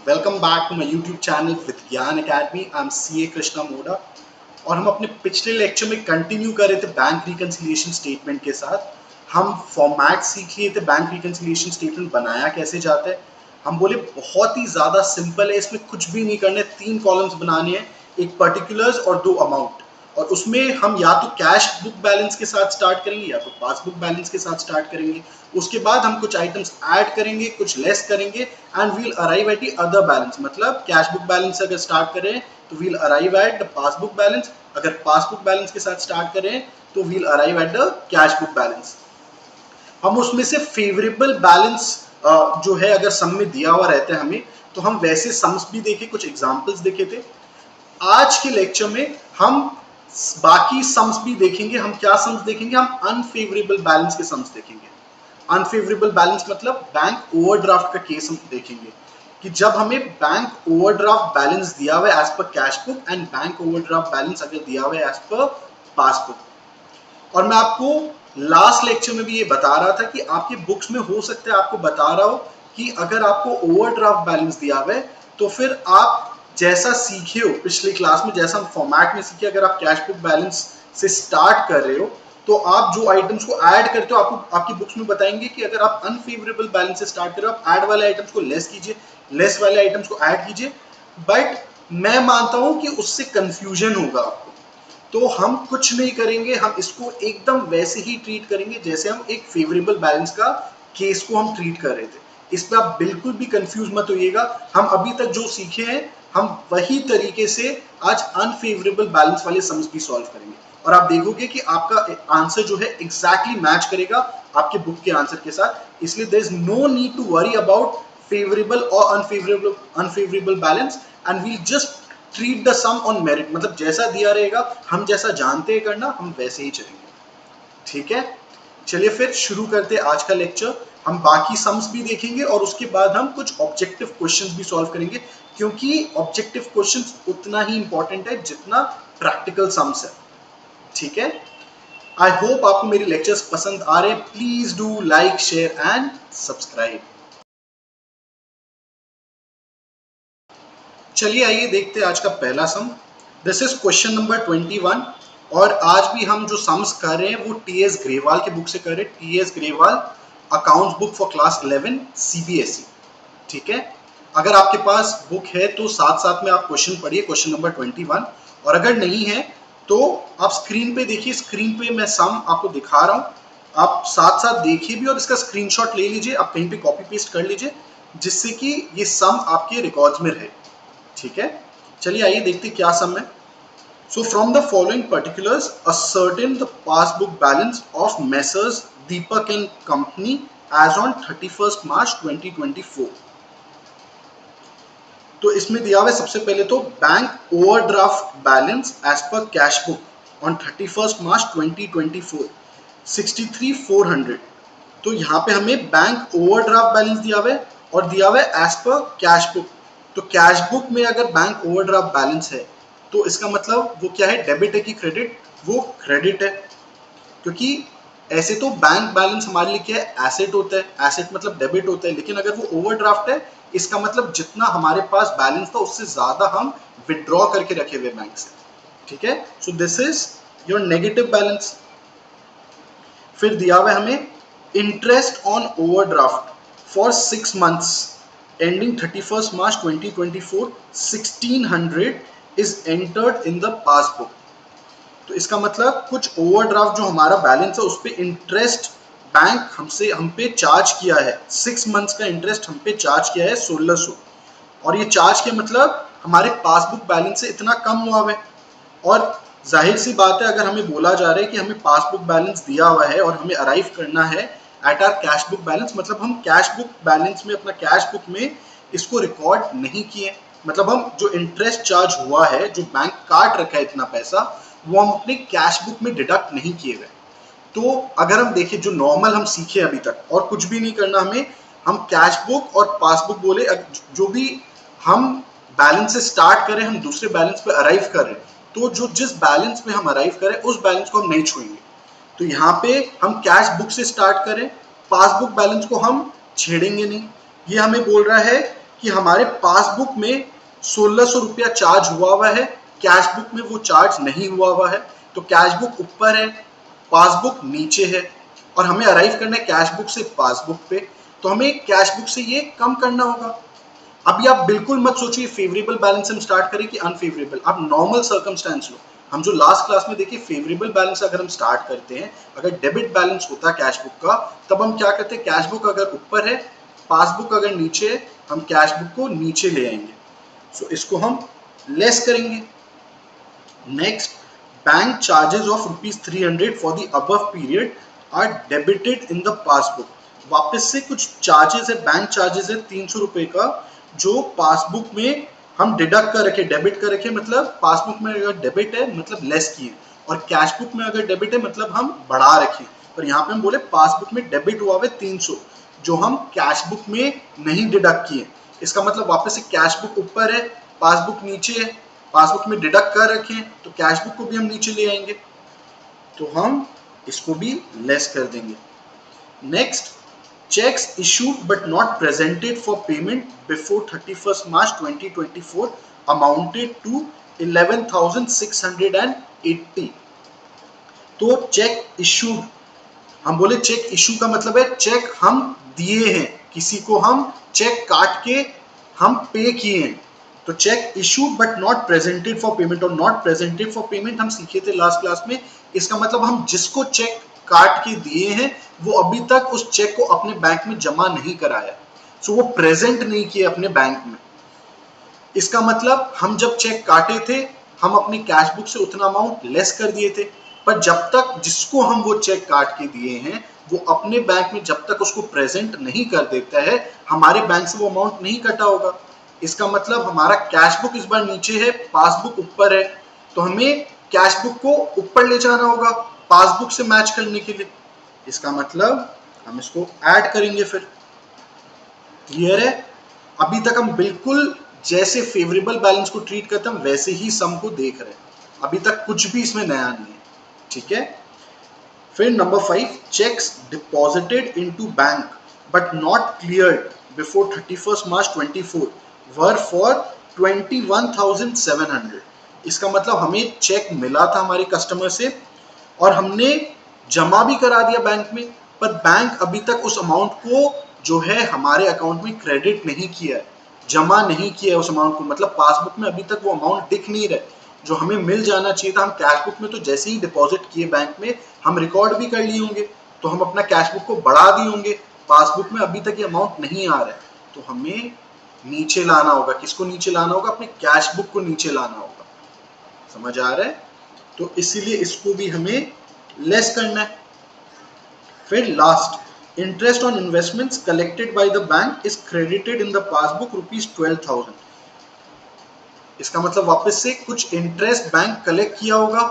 Welcome back to my YouTube channel with Gyan academy. I am CA Krishna Moda और हम अपने पिछले लेक्चर में कंटिन्यू कर रहे थे बैंक रिकंसिलिएशन स्टेटमेंट के साथ। हम फॉर्मेट सीख लिए थे, बैंक रिकंसिलिएशन स्टेटमेंट बनाया कैसे जाता है। हम बोले बहुत ही ज़्यादा सिंपल है, इसमें कुछ भी नहीं करना है, 3 कॉलम्स बनाने हैं, एक पर्टिकुलर्स और 2 अमाउंट। और उसमें हम या तो कैश बुक बैलेंस के साथ स्टार्ट करेंगे या तो पासबुक बैलेंस के साथ स्टार्ट करेंगे। उसके बाद हम कुछ आइटम्स ऐड करेंगे, कुछ लेस करेंगे and we'll arrive at the other balance. मतलब कैश बुक बैलेंस अगर स्टार्ट करें तो we'll arrive at the passbook balance, अगर पासबुक बैलेंस के साथ स्टार्ट करें तो we'll arrive at the cash book balance. हम उसमें से फेवरेबल बैलेंस जो है अगर सम में दिया हुआ रहता है हमें, तो हम वैसे सम्स भी देखे, कुछ एग्जांपल्स देखे थे। आज के लेक्चर में हम बाकी सम्स भी देखेंगे। हम क्या सम्स देखेंगे? हम अनफेवरेबल बैलेंस के सम्स देखेंगे। अनफेवरेबल बैलेंस मतलब बैंक ओवरड्राफ्ट का केस हम देखेंगे कि जब हमें बैंक ओवरड्राफ्ट बैलेंस दिया हुआ है as per cash book and bank overdraft balance अगर दिया हुआ है एज पर पासबुक। और मैं आपको लास्ट लेक्चर में भी ये बता रहा था कि आपके बुक्स में हो सकता है आपको बता रहा हो कि अगर आपको ओवरड्राफ्ट बैलेंस दिया हुआ है तो फिर आप जैसा सीखे हो पिछली क्लास में, जैसा हम फॉर्मेट में सीखे, अगर आप कैश बुक बैलेंस से स्टार्ट कर रहे हो तो आप जो आइटम्स को ऐड करते हो आपको आपकी बुक्स में बताएंगे कि अगर आप अनफेवरेबल बैलेंस से स्टार्ट कर रहे हो आप ऐड वाले आइटम्स को लेस कीजिए, लेस वाले आइटम्स को ऐड कीजिए। बट मैं मानता हूं कि उससे कंफ्यूजन होगा आपको, तो हम कुछ नहीं करेंगे, हम इसको एकदम वैसे ही ट्रीट करेंगे जैसे हम एक फेवरेबल बैलेंस का केस को हम ट्रीट कर रहे थे। इस पर आप बिल्कुल भी कंफ्यूज मत होइएगा। हम अभी तक जो सीखे हैं हम वही तरीके से आज अनफेवरेबल बैलेंस वाले सम्स भी सॉल्व करेंगे और आप देखोगे कि आपका आंसर जो है एग्जैक्टली मैच करेगा आपके बुक के आंसर के साथ। इसलिए there is no need to worry about favourable और unfavourable balance and we'll just treat the sum on merit. मतलब जैसा दिया रहेगा, हम जैसा जानते हैं करना, हम वैसे ही चलेंगे। ठीक है, चलिए फिर शुरू करते हैं आज का लेक्चर। हम बाकी सम्स भी देखेंगे और उसके बाद हम कुछ ऑब्जेक्टिव क्वेश्चंस भी सॉल्व करेंगे, क्योंकि ऑब्जेक्टिव क्वेश्चंस उतना ही इंपॉर्टेंट है जितना प्रैक्टिकल सम्स है। ठीक है, आई होप आपको मेरे लेक्चर्स पसंद आ रहे हैं। Please do like, share and subscribe. चलिए आइए देखते हैं आज का पहला सम। दिस इज क्वेश्चन नंबर 21 और आज भी हम जो सम्स कर रहे हैं वो टीएस ग्रेवाल के बुक से कर रहे हैं। TS Grewal accounts book for class 11 CBSE. ठीक है, अगर आपके पास बुक है तो साथ साथ में आप क्वेश्चन पढ़िए, क्वेश्चन नंबर 21। और अगर नहीं है तो आप स्क्रीन पे देखिए, स्क्रीन पे मैं सम आपको दिखा रहा हूं, आप साथ साथ देखिए भी और इसका स्क्रीनशॉट ले लीजिए, आप कहीं पे कॉपी पेस्ट कर लीजिए जिससे कि ये सम आपके रिकॉर्ड्स में रहे। ठीक है, चलिए आइए देखते क्या सम है। So from the following particulars ascertain the passbook balance of messrs Deepak and company as on 31 March 2024। तो इसमें दिया हुआ है सबसे पहले तो bank overdraft balance as per cash book on 31 March 2024 63,400। तो यहाँ पे हमें बैंक ओवरड्राफ्ट बैलेंस दिया हुआ है और दिया हुआ है एज पर कैश बुक। तो कैश बुक में अगर बैंक ओवरड्राफ्ट बैलेंस है तो इसका मतलब वो क्या है, डेबिट है कि क्रेडिट? वो क्रेडिट है, क्योंकि ऐसे तो बैंक बैलेंस हमारे लिए क्या है, एसेट होता है, एसेट मतलब डेबिट होता है। लेकिन अगर वो ओवरड्राफ्ट है इसका मतलब जितना हमारे पास बैलेंस था उससे ज्यादा हम विड्रॉ करके रखे हुए बैंक से। ठीक है, so this is your negative balance. फिर दिया हुआ है हमें interest on overdraft for 6 months ending 31st March 2024 1600 is entered in the passbook। तो इसका मतलब कुछ ओवरड्राफ्ट जो हमारा बैलेंस है उस पर इंटरेस्ट बैंक हम पे चार्ज किया है, 6 months का इंटरेस्ट हम पे चार्ज किया है 1600। और ये चार्ज के मतलब हमारे पासबुक बैलेंस से इतना कम हुआ है। और जाहिर सी बात है अगर हमें बोला जा रहा है कि हमें पासबुक बैलेंस दिया हुआ है और हमें अराइव करना है at our cash book balance, मतलब हम कैश बुक बैलेंस में अपना कैश बुक में इसको रिकॉर्ड नहीं किए। मतलब हम जो इंटरेस्ट चार्ज हुआ है, जो बैंक काट रखा है इतना पैसा, वो हम अपने कैश बुक में डिडक्ट नहीं किए गए। तो अगर हम देखें जो नॉर्मल हम सीखे अभी तक, और कुछ भी नहीं करना हमें, हम कैश बुक और पासबुक बोले जो भी हम बैलेंस से स्टार्ट करें हम दूसरे बैलेंस पे अराइव करें, तो जो जिस बैलेंस में हम अराइव करें उस बैलेंस को हम नहीं छुएंगे। तो यहाँ पे हम कैश बुक से स्टार्ट करें, पासबुक बैलेंस को हम छेड़ेंगे नहीं। ये हमें बोल रहा है कि हमारे पासबुक में 1600 रुपया चार्ज हुआ है, कैश बुक में वो चार्ज नहीं हुआ है। तो कैश बुक ऊपर है, पासबुक नीचे है, और हमें अराइव करना है कैश बुक से पासबुक पे। तो हमें कैश बुक से ये कम करना होगा। अभी आप बिल्कुल मत सोचिए फेवरेबल बैलेंस हम स्टार्ट करें कि अनफेवरेबल, आप नॉर्मल सर्कमस्टेंस लो। हम जो लास्ट क्लास में देखिए फेवरेबल बैलेंस अगर हम स्टार्ट करते हैं, अगर डेबिट बैलेंस होता है कैश बुक का, तब हम क्या करते हैं, कैश बुक अगर ऊपर है, पासबुक अगर नीचे है, हम कैश बुक को नीचे ले आएंगे। सो इसको हम लेस करेंगे। Next, bank charges of ₹300 for the above period are debited in the passbook. वापस से कुछ चार्जेस है, बैंक चार्जेस है 300 रुपए का, जो पासबुक में हम डिडक्ट कर रखे, डेबिट कर रखे, मतलब पासबुक में अगर डेबिट है मतलब लेस किए, और कैश बुक में अगर डेबिट है मतलब हम बढ़ा रखे। पर यहाँ पे हम बोले पासबुक में डेबिट हुआ है 300, जो हम कैश बुक में नहीं डिडक्ट किए। इसका मतलब वापस से कैश बुक ऊपर है, पासबुक नीचे है, पासबुक में डिडक्ट कर रखे हैं, तो कैश बुक को भी हम नीचे ले आएंगे, तो हम इसको भी लेस कर देंगे। Next, checks issued but not presented for payment before 31st March 2024 amounted to 11,680। तो चेक इशूड, हम बोले चेक इशू का मतलब है चेक हम दिए हैं, किसी को हम चेक काट के हम पे किए हैं। तो check issued but not presented for payment, और नॉट प्रेजेंटेड फॉर पेमेंट हम सीखे थे लास्ट क्लास में। इसका मतलब हम जिसको चेक काट के दिए हैं वो अभी तक उस चेक को अपने बैंक में जमा नहीं कराया, सो वो प्रेजेंट नहीं किए अपने बैंक में। इसका मतलब हम जब चेक काटे थे, हम अपनी कैश बुक से उतना अमाउंट लेस कर दिए थे, पर जब तक जिसको हम वो चेक काट के दिए हैं वो अपने बैंक में जब तक उसको प्रेजेंट नहीं कर देता है, हमारे बैंक से वो अमाउंट नहीं कटा होगा। इसका मतलब हमारा कैश बुक इस बार नीचे है, पासबुक ऊपर है, तो हमें कैश बुक को ऊपर ले जाना होगा पासबुक से मैच करने के लिए। इसका मतलब हम इसको ऐड करेंगे फिर। क्लियर है? अभी तक हम बिल्कुल जैसे फेवरेबल बैलेंस को ट्रीट करते हैं वैसे ही सम को देख रहे हैं, अभी तक कुछ भी इसमें नया नहीं है। ठीक है, फिर number 5, checks deposited into bank but not cleared before 31st March 24 were for 21,700। इसका मतलब हमें चेक मिला था हमारे कस्टमर से और हमने जमा भी करा दिया बैंक में, पर बैंक अभी तक उस अमाउंट को जो है हमारे अकाउंट में क्रेडिट नहीं किया है, जमा नहीं किया है उस अमाउंट को, मतलब पासबुक में अभी तक वो अमाउंट दिख नहीं रहा, जो हमें मिल जाना चाहिए था। हम कैश बुक में तो जैसे ही डिपॉजिट किए बैंक में हम रिकॉर्ड भी कर लिए होंगे, तो हम अपना कैश बुक को बढ़ा दिए होंगे, पासबुक में अभी तक ये अमाउंट नहीं आ रहा है, तो हमें नीचे लाना होगा। किसको नीचे लाना होगा? अपने कैश बुक को नीचे लाना होगा। समझ आ रहा है? तो इसीलिए इसको भी हमें लेस करना है। फिर last, interest on investments collected by the bank is credited in the passbook ₹12,000। इसका मतलब वापस से कुछ इंटरेस्ट बैंक कलेक्ट किया होगा,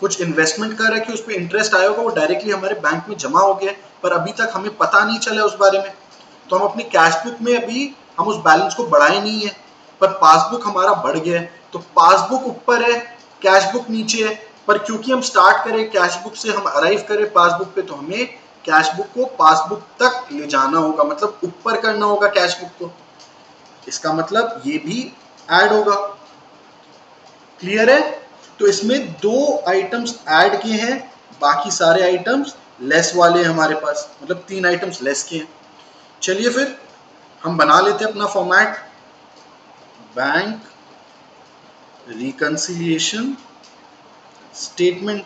कुछ इन्वेस्टमेंट कर रखे, उस पर इंटरेस्ट आया होगा, वो डायरेक्टली हमारे बैंक में जमा हो गया, पर अभी तक हमें पता नहीं चला उस बारे में। तो हम अपनी कैश बुक में अभी हम उस बैलेंस को बढ़ाए नहीं है, पर पासबुक हमारा बढ़ गया है, तो पासबुक ऊपर है, कैश बुक नीचे है, पर क्योंकि हम स्टार्ट करें कैश बुक से, हम अराइव करें पासबुक पे, तो हमें कैश बुक को पासबुक तक ले जाना होगा, मतलब ऊपर करना होगा कैश बुक को। इसका मतलब ये भी ऐड होगा। क्लियर है? तो इसमें 2 आइटम्स ऐड किए हैं, बाकी सारे आइटम्स लेस वाले हैं हमारे पास, मतलब 3 आइटम्स लेस किए हैं। चलिए फिर हम बना लेते हैं अपना format. Bank reconciliation statement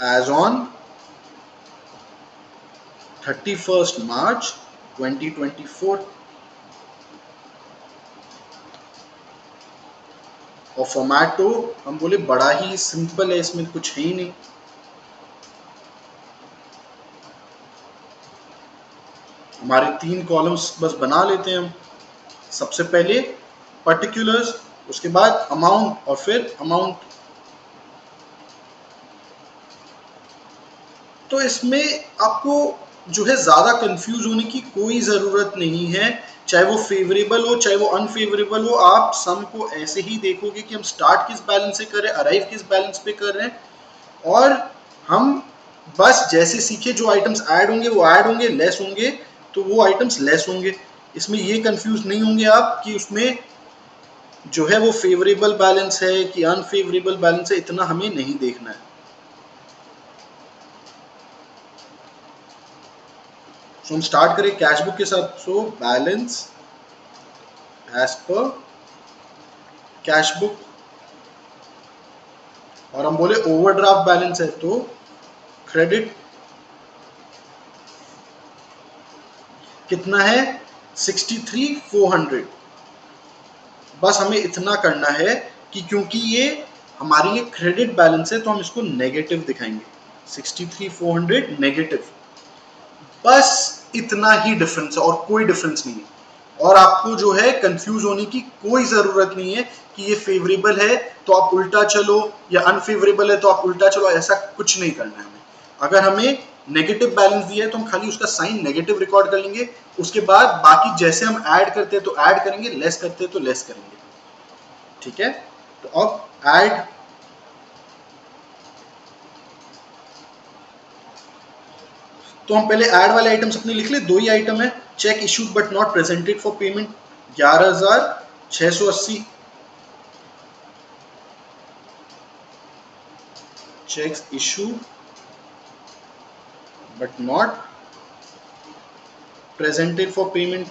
as on 31st March 2024, और फॉर्मेट तो हम बोले बड़ा ही सिंपल है, इसमें कुछ है ही नहीं। हमारे 3 कॉलम्स बस बना लेते हैं हम। सबसे पहले पर्टिकुलर्स, उसके बाद अमाउंट और फिर अमाउंट। तो इसमें आपको जो है ज़्यादा कंफ्यूज होने की कोई ज़रूरत नहीं है, चाहे वो फेवरेबल हो चाहे वो अनफेवरेबल हो, आप सम को ऐसे ही देखोगे कि हम स्टार्ट किस बैलेंस से कर रहे हैं, अराइव किस बैलेंस पे कर रहे हैं, और हम बस जैसे सीखे जो आइटम्स ऐड होंगे वो ऐड होंगे, लेस होंगे तो वो आइटम्स लेस होंगे। इसमें ये कंफ्यूज नहीं होंगे आप कि उसमें जो है वो फेवरेबल बैलेंस है कि अनफेवरेबल बैलेंस है, इतना हमें नहीं देखना है। सो हम स्टार्ट करें कैश बुक के साथ। So balance as per cash book, और हम बोले ओवरड्राफ्ट बैलेंस है तो क्रेडिट कितना है 63,400। बस हमें इतना करना है कि क्योंकि ये हमारे लिए क्रेडिट बैलेंस है तो हम इसको नेगेटिव दिखाएंगे, 63,400 नेगेटिव। बस इतना ही डिफरेंस है और कोई डिफरेंस नहीं है। और आपको जो है कंफ्यूज होने की कोई जरूरत नहीं है कि ये फेवरेबल है तो आप उल्टा चलो या अनफेवरेबल है तो आप उल्टा चलो, ऐसा कुछ नहीं करना है हमें। अगर हमें नेगेटिव बैलेंस दिया है तो हम खाली उसका साइन नेगेटिव रिकॉर्ड कर लेंगे, उसके बाद बाकी जैसे हम ऐड करते हैं तो ऐड करेंगे, लेस करते हैं तो लेस करेंगे। ठीक है, तो अब ऐड, तो हम पहले ऐड वाले आइटम्स अपने लिख ले। दो ही आइटम है, cheque issued but not presented for payment 11,680, checks issued but not presented for payment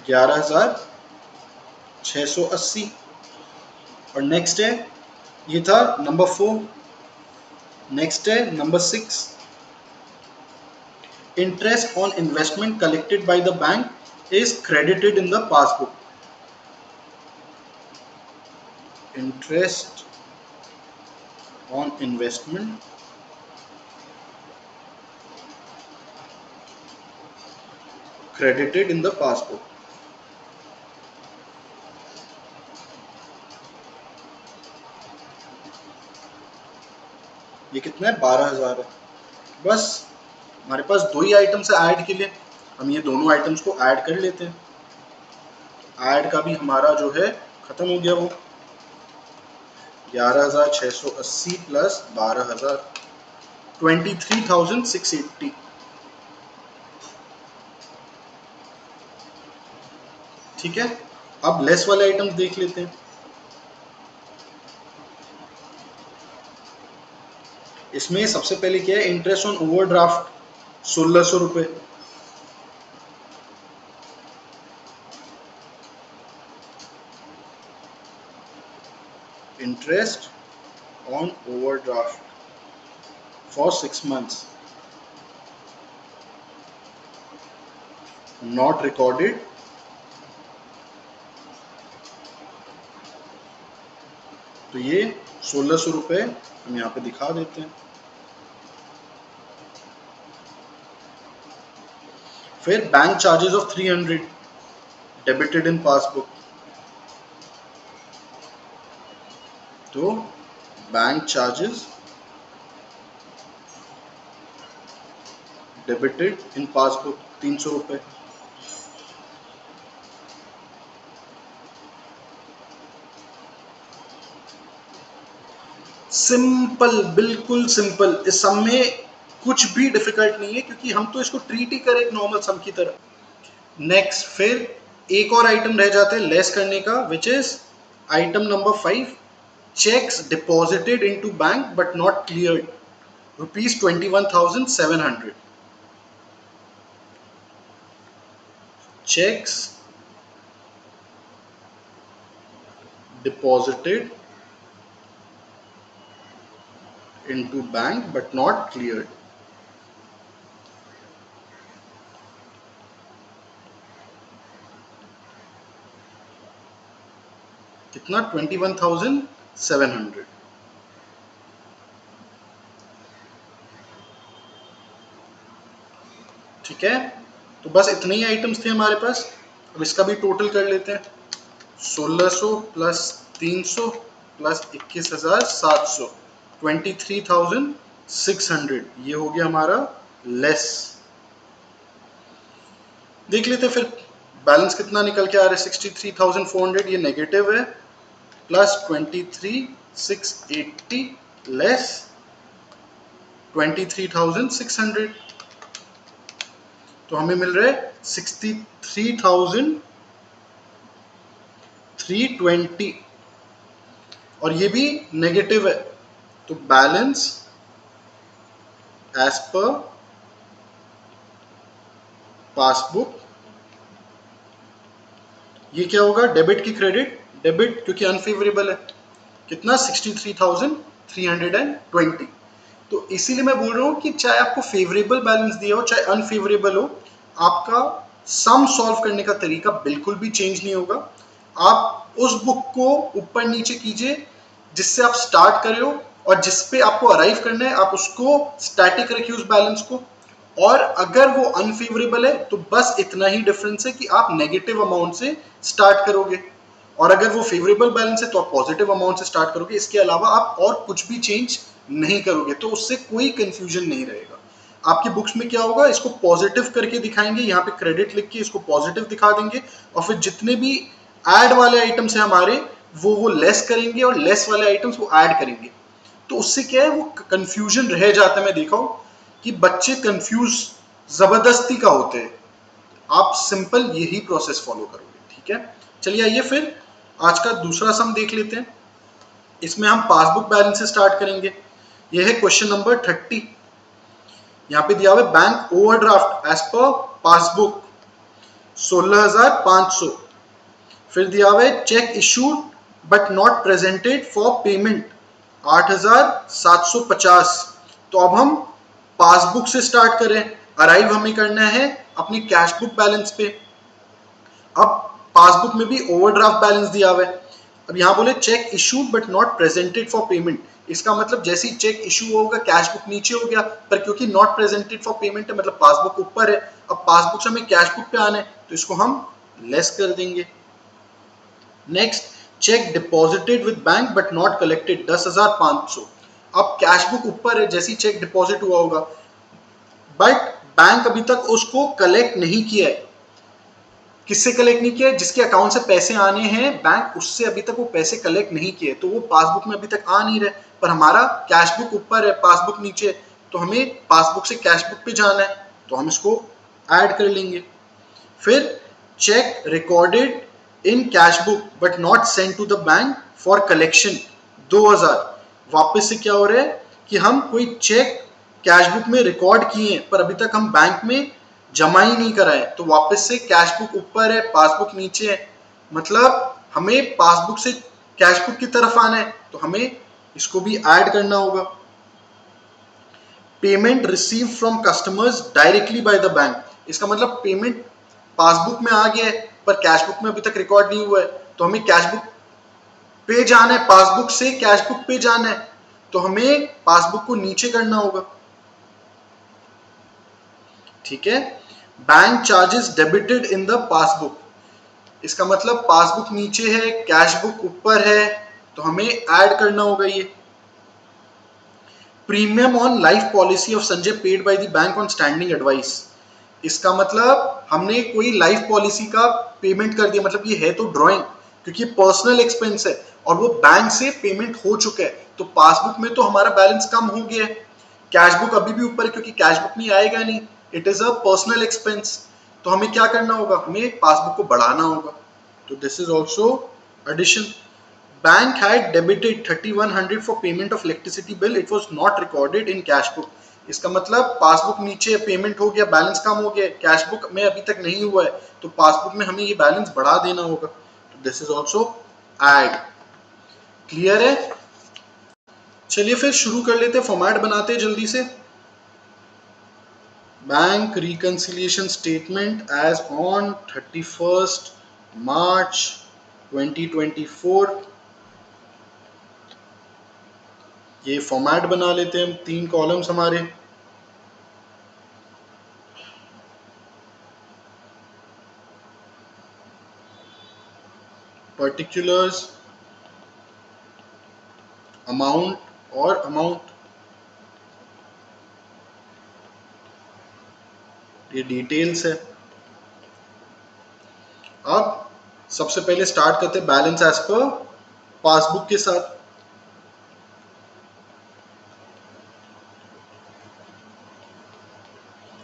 11,680। और नेक्स्ट है, ये था नंबर 4। नेक्स्ट है number 6, interest on investment collected by the bank is credited in the passbook. Interest on investment credited in the passbook। ये कितना है 12,000 है। बस हमारे पास दो ही आइटम्स है ऐड के लिए, हम ये दोनों आइटम्स को ऐड कर लेते हैं। ऐड का भी हमारा जो है खत्म हो गया, वो 11,680 प्लस 12,000 23,680। ठीक है, अब लेस वाले आइटम्स देख लेते हैं। इसमें सबसे पहले क्या है, इंटरेस्ट ऑन ओवरड्राफ्ट 1,600 रुपए। Interest on overdraft for 6 months not recorded, तो ये 1,600 रुपए हम यहाँ पे दिखा देते हैं। फिर bank charges of 300 debited in passbook, तो bank charges debited in passbook 300 रुपए। सिंपल, बिल्कुल सिंपल, इस सम में कुछ भी डिफिकल्ट नहीं है क्योंकि हम तो इसको ट्रीट ही करें एक नॉर्मल सम की तरह। नेक्स्ट, फिर एक और आइटम रह जाता है लेस करने का, which is item number 5, checks deposited into bank but not cleared ₹21,700। checks deposited into bank but not cleared। कितना 21,700। ठीक है, तो बस इतने ही आइटम्स थे हमारे पास। अब इसका भी टोटल कर लेते हैं, 1,600 प्लस 300 प्लस 21,700 23,600, ये हो गया हमारा लेस। देख लेते हैं फिर बैलेंस कितना निकल के आ रहा है 63,400, ये नेगेटिव है, प्लस 23,680 लेस 23,600, तो हमें मिल रहा है 63,320 और ये भी नेगेटिव है। तो बैलेंस एज पर पासबुक, ये क्या होगा, डेबिट की क्रेडिट, डेबिट क्योंकि अनफेवरेबल है, कितना 63,320। तो इसीलिए मैं बोल रहा हूं कि चाहे आपको फेवरेबल बैलेंस दिया हो चाहे अनफेवरेबल हो, आपका सम सॉल्व करने का तरीका बिल्कुल भी चेंज नहीं होगा। आप उस बुक को ऊपर नीचे कीजिए जिससे आप स्टार्ट कर रहे हो, और जिस पे आपको अराइव करना है आप उसको स्टैटिक रखिए उस बैलेंस को। और अगर वो अनफेवरेबल है तो बस इतना ही डिफरेंस है कि आप नेगेटिव अमाउंट से स्टार्ट करोगे, और अगर वो फेवरेबल बैलेंस है तो आप पॉजिटिव अमाउंट से स्टार्ट करोगे। इसके अलावा आप और कुछ भी चेंज नहीं करोगे, तो उससे कोई कंफ्यूजन नहीं रहेगा। आपकी बुक्स में क्या होगा, इसको पॉजिटिव करके दिखाएंगे, यहाँ पे क्रेडिट लिख के इसको पॉजिटिव दिखा देंगे, और फिर जितने भी ऐड वाले आइटम्स हैं हमारे वो लेस करेंगे, और लेस वाले आइटम्स वो ऐड करेंगे। तो उससे क्या है, वो कंफ्यूजन रह जाता है। मैं देखा हूं कि बच्चे कंफ्यूज जबरदस्ती का होते हैं। आप सिंपल यही प्रोसेस फॉलो करोगे, ठीक है। चलिए आइए फिर आज का दूसरा सम देख लेते हैं। इसमें हम पासबुक बैलेंस से स्टार्ट करेंगे। यह है क्वेश्चन नंबर 30। यहाँ पे दिया हुआ है bank overdraft as per passbook 16,500। फिर दिया हुआ है cheque issued but not presented for payment 8,750। तो अब हम पासबुक से स्टार्ट करें, अराइव हमें करना है अपनी कैश बुक बैलेंस पे। अब पासबुक में भी ओवरड्राफ्ट बैलेंस दिया हुआ है। अब यहाँ बोले check issued but not presented for payment, इसका मतलब जैसे ही चेक इशू होगा कैश बुक नीचे हो गया, पर क्योंकि नॉट प्रेजेंटेड फॉर पेमेंट है मतलब पासबुक ऊपर है। अब पासबुक से हमें कैश बुक पे आना है तो इसको हम लेस कर देंगे। Next, check deposited with bank but not collected 10,500। अब कैश बुक ऊपर है, जैसे ही चेक डिपॉजिट हुआ होगा, बट बैंक अभी तक उसको कलेक्ट नहीं किया है। किससे कलेक्ट नहीं किया है, जिसके अकाउंट से पैसे आने हैं बैंक उससे अभी तक वो पैसे कलेक्ट नहीं किए, तो वो पासबुक में अभी तक आ नहीं रहे। पर हमारा कैश बुक ऊपर है, पासबुक नीचे है, तो हमें पासबुक से कैश बुक पे जाना है, तो हम इसको ऐड कर लेंगे। फिर cheque recorded in cash book but not send to the bank for collection 2,000। वापस से क्या हो रहा है कि हम कोई चेक कैश बुक में रिकॉर्ड किए हैं पर अभी तक हम बैंक में जमा ही नहीं कराए, तो वापस से कैश बुक ऊपर है पासबुक नीचे है, मतलब हमें पासबुक से कैश बुक की तरफ आना है, तो हमें इसको भी ऐड करना होगा। Payment receive from customers directly by the bank, इसका मतलब पेमेंट पासबुक में आ गया है पर कैश बुक में अभी तक रिकॉर्ड नहीं हुआ है, तो हमें कैश बुक पे जाना है, पासबुक से कैश बुक पे जाना है, तो हमें पासबुक को नीचे करना होगा, ठीक है। Bank charges debited in the passbook, इसका मतलब पासबुक नीचे है कैश बुक ऊपर है, तो हमें ऐड करना होगा ये। Premium on life policy of Sanjay paid by the bank on standing advice, इसका मतलब हमने कोई लाइफ पॉलिसी का पेमेंट कर दिया, मतलब ये है तो ड्राइंग क्योंकि पर्सनल एक्सपेंस है और वो बैंक से पेमेंट हो चुका है, तो पासबुक में तो हमारा बैलेंस कम हो गया है। कैश बुक अभी भी ऊपर है क्योंकि कैश बुक नहीं आएगा नहीं, it is a personal expense, तो हमें क्या करना होगा, हमें पासबुक को बढ़ाना होगा, तो this is also addition. Bank had debited 3,100 for payment of electricity bill. It was not recorded in cash book. इसका मतलब पासबुक नीचे पेमेंट हो गया, बैलेंस कम हो गया, कैश बुक में अभी तक नहीं हुआ है, तो पासबुक में हमें ये बैलेंस बढ़ा देना होगा, तो this is also add. Clear है। चलिए फिर शुरू कर लेते हैं, फॉर्मेट बनाते हैं जल्दी से। Bank reconciliation statement as on 31st March 2024। ये फॉर्मेट बना लेते हैं हम, 3 कॉलम्स हमारे। पर्टिकुलर्स, अमाउंट और अमाउंट, ये डिटेल्स है। अब सबसे पहले स्टार्ट करते हैं बैलेंस एज पर पासबुक के साथ।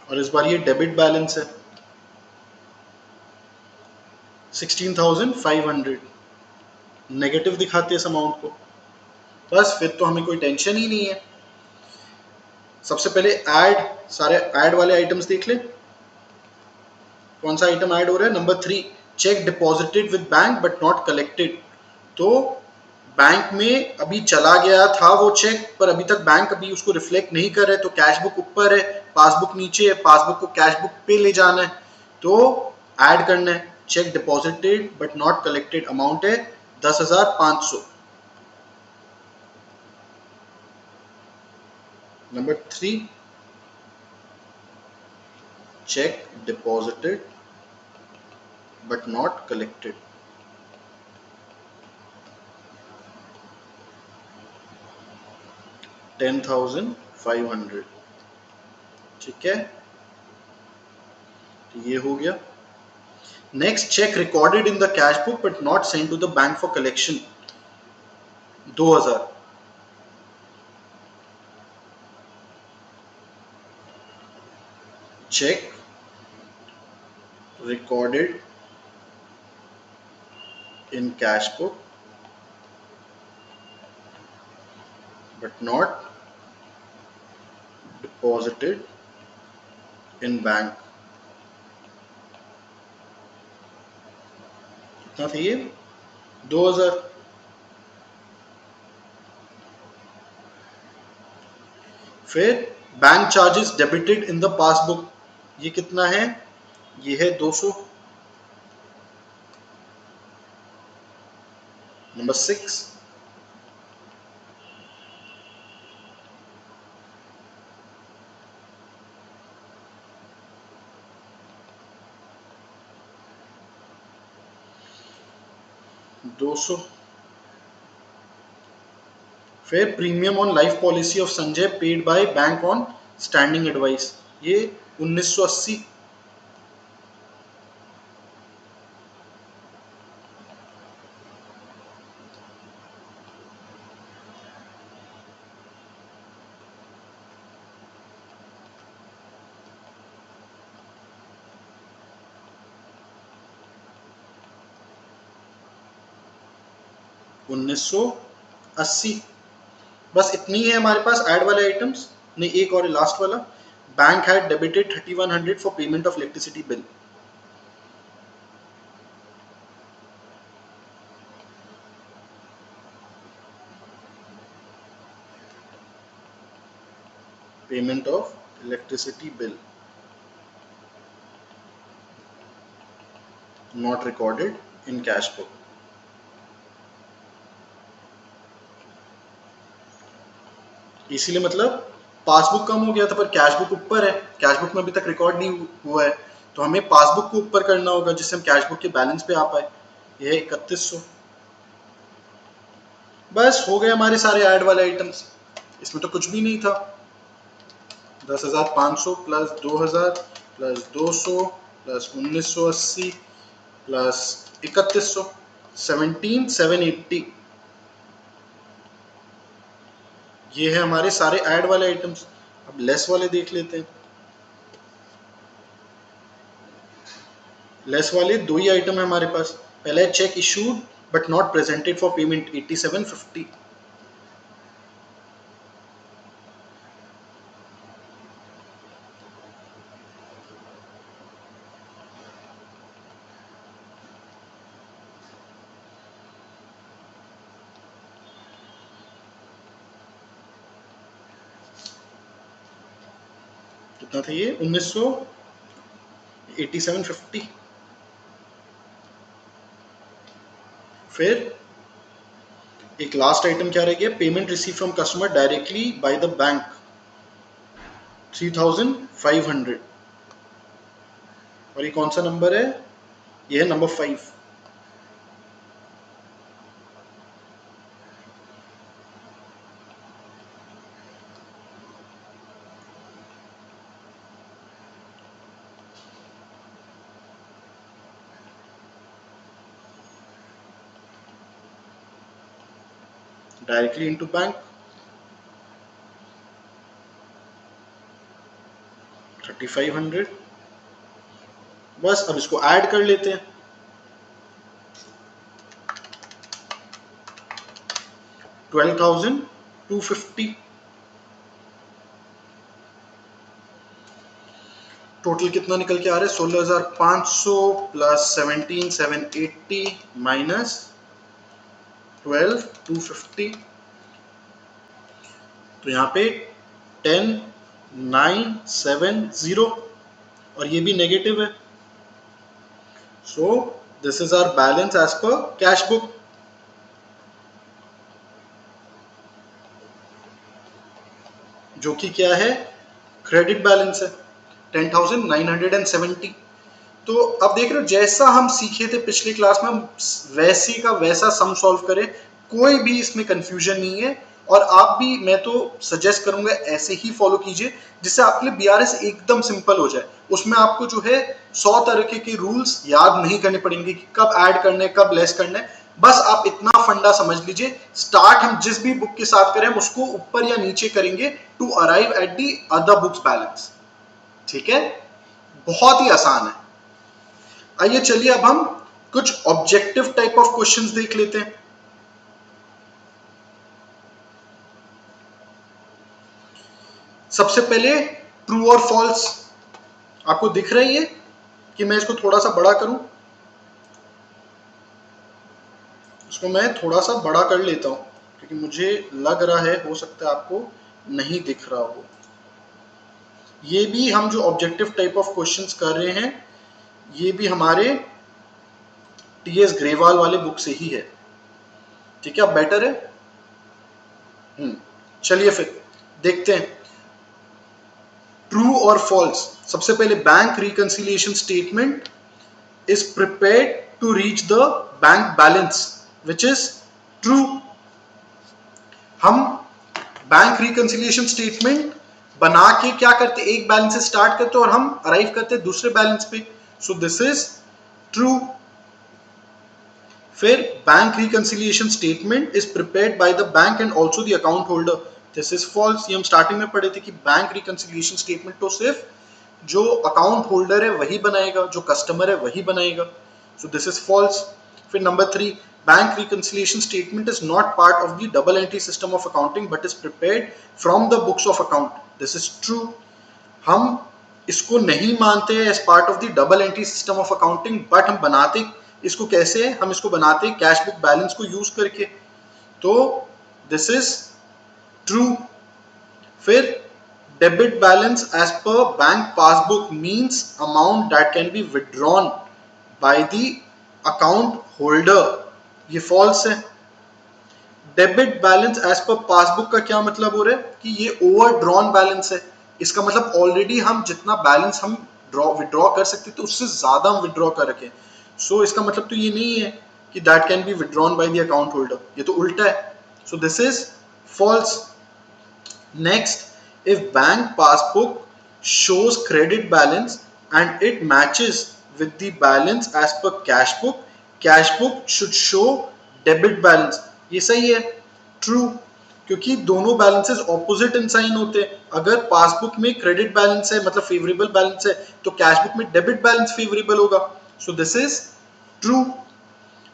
और इस बार ये डेबिट बैलेंस है 16,500, नेगेटिव दिखाते हैं इस अमाउंट को। बस फिर तो हमें कोई टेंशन ही नहीं है। सबसे पहले ऐड, सारे ऐड वाले आइटम्स देख लें। कौन सा आइटम ऐड हो रहा है? Number 3, check deposited with bank but not collected. तो बैंक में अभी चला गया था वो चेक, पर अभी तक बैंक अभी उसको रिफ्लेक्ट नहीं कर रहे, तो कैश बुक ऊपर है, पासबुक नीचे है, पासबुक को कैश बुक पे ले जाना है, तो ऐड करना है cheque deposited but not collected. Amount है 10,500। Number 3, check deposited but not collected, 10,500। ठीक है, तो ये हो गया। Next, cheque recorded in the cash book but not send to the bank for collection, 2,000। Cheque recorded in cash book but not deposited in bank, कितना था ये? 2,000। फिर bank charges debited in the passbook, ये कितना है? ये है 200। Number 6, 200। फिर premium on life policy of Sanjay paid by bank on standing advice, ये 1980। उन्नीस सौ अस्सी। बस इतनी है हमारे पास ऐड वाले आइटम्स। नहीं, एक और लास्ट वाला, bank had debited 3,100 for payment of electricity bill. Payment of electricity bill not recorded in cash book. इसीलिए मतलब पासबुक कम हो गया था पर कैश बुक ऊपर है, कैश बुक में अभी तक रिकॉर्ड नहीं हुआ है, तो हमें पासबुक को ऊपर करना होगा जिससे हम कैश बुक के बैलेंस पे आ पाए। ये है 3100। बस हो गए हमारे सारे ऐड वाले आइटम्स, इसमें तो कुछ भी नहीं था। 10,500 प्लस 2,000 प्लस 200 प्लस 1980 प्लस 3100, 17,780। ये है हमारे सारे ऐड वाले आइटम्स। अब लेस वाले देख लेते हैं। लेस वाले दो ही आइटम है हमारे पास। पहला है cheque issued but not presented for payment, 8750। कितना था ये? 8750। फिर एक लास्ट आइटम क्या रह गया? Payment receive from customer directly by the bank, 3,500। और ये कौन सा नंबर है? ये है नंबर 5। Directly into bank, 3500। बस अब इसको ऐड कर लेते हैं, 12,250। टोटल कितना निकल के आ रहा है? 16,500 प्लस 17,780 माइनस 12,250। तो यहाँ पे 10,970 और ये भी नेगेटिव है। So this is our balance as per cash book. जो कि क्या है? क्रेडिट बैलेंस है 10,970। तो अब देख रहे हो, जैसा हम सीखे थे पिछले क्लास में, हम वैसे का वैसा सम सॉल्व करें, कोई भी इसमें कंफ्यूजन नहीं है। और आप भी, मैं तो सजेस्ट करूंगा ऐसे ही फॉलो कीजिए, जिससे आपके लिए बीआरएस एकदम सिंपल हो जाए। उसमें आपको जो है 100 तरह के रूल्स याद नहीं करने पड़ेंगे कि कब ऐड करने, कब लेस करना है। बस आप इतना फंडा समझ लीजिए, स्टार्ट हम जिस भी बुक के साथ करें, हम उसको ऊपर या नीचे करेंगे to arrive at the other books balance. ठीक है, बहुत ही आसान है। आइए चलिए अब हम कुछ ऑब्जेक्टिव टाइप ऑफ क्वेश्चंस देख लेते हैं। सबसे पहले ट्रू और फॉल्स। आपको दिख रही है कि मैं इसको थोड़ा सा बड़ा करूं? इसको मैं थोड़ा सा बड़ा कर लेता हूं क्योंकि मुझे लग रहा है, हो सकता है आपको नहीं दिख रहा हो। ये भी हम जो ऑब्जेक्टिव टाइप ऑफ क्वेश्चंस कर रहे हैं, ये भी हमारे टीएस ग्रेवाल वाले बुक से ही है। ठीक है, अब बेटर है। चलिए फिर देखते हैं ट्रू और फॉल्स। सबसे पहले, bank reconciliation statement is prepared to reach the bank balance which is true. हम बैंक रिकंसिलिएशन स्टेटमेंट बना के क्या करते, एक बैलेंस से स्टार्ट करते और हम अराइव करते दूसरे बैलेंस पे। So this is true. फिर bank reconciliation statement is prepared by the bank and also the account holder, this is false. ये हम स्टार्टिंग में पढ़े थे कि बैंक रिकंसिलिएशन स्टेटमेंट तो सिर्फ जो अकाउंट होल्डर है वही बनाएगा, जो कस्टमर है वही बनाएगा। So this is false. फिर number 3, bank reconciliation statement is not part of the double entry system of accounting but is prepared from the books of account, this is true. हम इसको नहीं मानते हैं as part of the double entry system of accounting, but हम बनाते इसको कैसे? हम इसको बनाते कैश बुक बैलेंस को यूज करके, तो दिस इज ट्रू। फिर debit balance as per bank passbook means amount that can be withdrawn by the account holder, ये फॉल्स है। Debit balance as per passbook का क्या मतलब हो रहा है कि ये ओवरड्रॉन बैलेंस है। इसका मतलब ऑलरेडी हम जितना बैलेंस हम विड्रॉ कर सकते थे उससे ज्यादा हम विड्रॉ कर रखे। सो इसका मतलब तो ये नहीं है कि that can be withdrawn by the account holder, ये तो उल्टा है। So this is false. Next, if bank passbook shows credit balance and it matches with the balance as per cash book should show debit balance, ये सही है, true. क्योंकि दोनों balances opposite in sign होते हैं। अगर पासबुक में credit balance है मतलब फेवरेबल बैलेंस है, तो कैश बुक में डेबिट बैलेंस फेवरेबल होगा। सो this is true.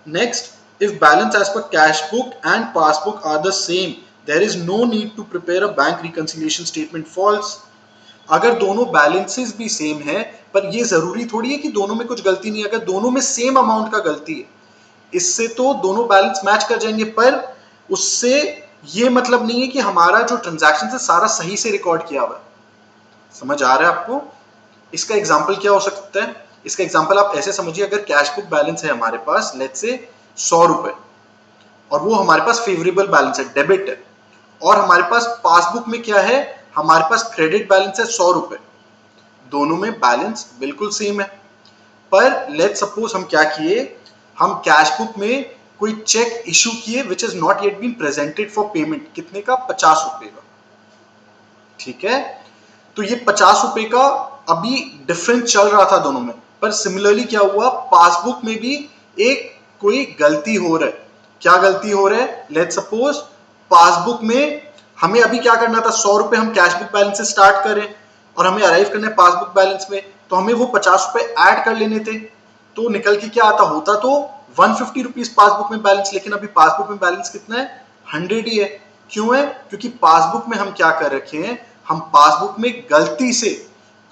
Next, if balance as per cash book and passbook are the same, there is no need to prepare a bank reconciliation statement, false। अगर दोनों balances भी same है, पर ये जरूरी थोड़ी है कि दोनों में कुछ गलती नहीं है। अगर दोनों में सेम अमाउंट का गलती है, इससे तो दोनों बैलेंस मैच कर जाएंगे, पर उससे ये मतलब नहीं है कि हमारा जो ट्रांजैक्शन है सारा सही से रिकॉर्ड किया हुआ है। समझ आ रहा है आपको? इसका एग्जाम्पल क्या हो सकता है? इसका एग्जाम्पल आप ऐसे समझिए, अगर कैश बुक बैलेंस है हमारे पास लेट्स से 100 रुपए, और वो हमारे पास फेवरेबल बैलेंस है, डेबिट है, और हमारे पास पासबुक में क्या है, हमारे पास क्रेडिट बैलेंस है 100 रुपए। दोनों में बैलेंस बिल्कुल सेम है, पर लेट्स सपोज हम क्या किए, हम कैश बुक में कोई चेक इशू किए which is not yet been presented for payment. कितने का? 50 रुपए का। ठीक है, तो ये 50 रुपए का अभी डिफरेंस चल रहा था दोनों में, पर सिमिलरली क्या हुआ, पासबुक में भी एक कोई गलती हो रहा है। क्या गलती हो रहा है? लेट्स सपोज पासबुक में हमें अभी क्या करना था, 100 रुपए हम कैश बुक बैलेंस से स्टार्ट करें और हमें अराइव करना है पासबुक बैलेंस में, तो हमें वो 50 रुपए ऐड कर लेने थे, तो निकल के क्या आता, होता तो 150 रुपीज पासबुक में बैलेंस, लेकिन अभी पासबुक में बैलेंस कितना है, 100 ही है। क्यों है, क्योंकि पासबुक में हम क्या कर रखे हैं, हम पासबुक में गलती से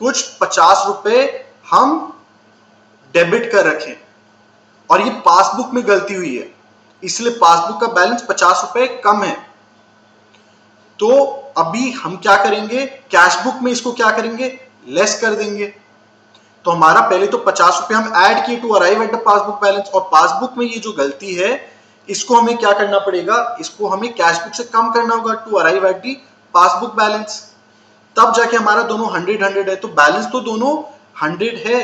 कुछ 50 रुपए हम डेबिट कर रखे और ये पासबुक में गलती हुई है, इसलिए पासबुक का बैलेंस 50 रुपए कम है। तो अभी हम क्या करेंगे, कैश बुक में इसको क्या करेंगे, लेस कर देंगे। तो हमारा पहले तो 50 रुपए हम ऐड किए to arrive at the passbook balance, और पासबुक में ये जो गलती है इसको हमें क्या करना पड़ेगा, इसको हमें कैश बुक से कम करना होगा to arrive at the passbook balance, तब जाके हमारा दोनों 100 है। तो बैलेंस तो दोनों 100 है,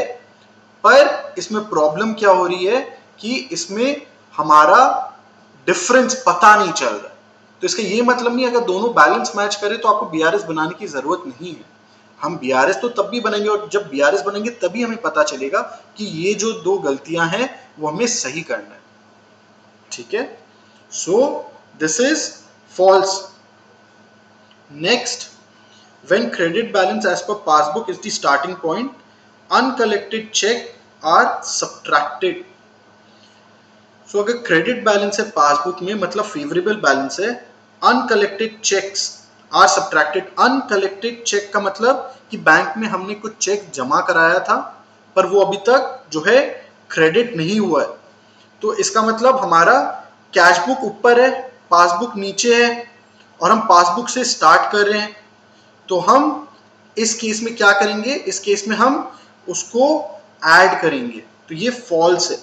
पर इसमें प्रॉब्लम क्या हो रही है कि इसमें हमारा डिफरेंस पता नहीं चल रहा है। तो इसका ये मतलब नहीं, अगर दोनों बैलेंस मैच करें तो आपको बीआरएस बनाने की जरूरत नहीं है। हम बीआरएस तो तब भी बनेंगे, और जब बीआरएस बनेंगे तभी हमें पता चलेगा कि ये जो दो गलतियां हैं वो हमें सही करना है। ठीक है, so this is false. Next, when credit balance as per passbook is the starting point, uncollected check are subtracted. So अगर क्रेडिट बैलेंस है पासबुक में मतलब फेवरेबल बैलेंस है, uncollected cheques are subtracted. Uncollected cheque का मतलब कि bank में हमने कुछ चेक जमा कराया था पर वो अभी तक जो है क्रेडिट नहीं हुआ है, तो इसका मतलब हमारा कैश बुक ऊपर है, पासबुक नीचे है, और हम पासबुक से स्टार्ट कर रहे हैं। तो हम इस केस में क्या करेंगे, इस केस में हम उसको ऐड करेंगे, तो ये फॉल्स है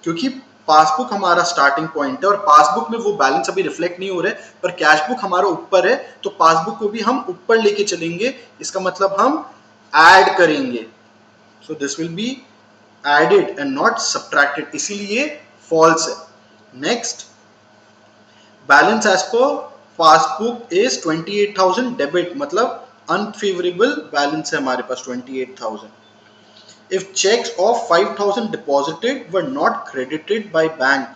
क्योंकि पासबुक हमारा स्टार्टिंग पॉइंट है और पासबुक में वो बैलेंस अभी रिफ्लेक्ट नहीं हो रहा है, पर कैश बुक हमारा ऊपर है तो पासबुक को भी हम ऊपर लेके चलेंगे, इसका मतलब हम ऐड करेंगे। So this will be added and not subtracted, इसीलिए फॉल्स है। Next, balance as per passbook is 28,000 debit, मतलब अनफेवरेबल बैलेंस है हमारे पास 28,000। If checks of 5,000 deposited were not credited by bank,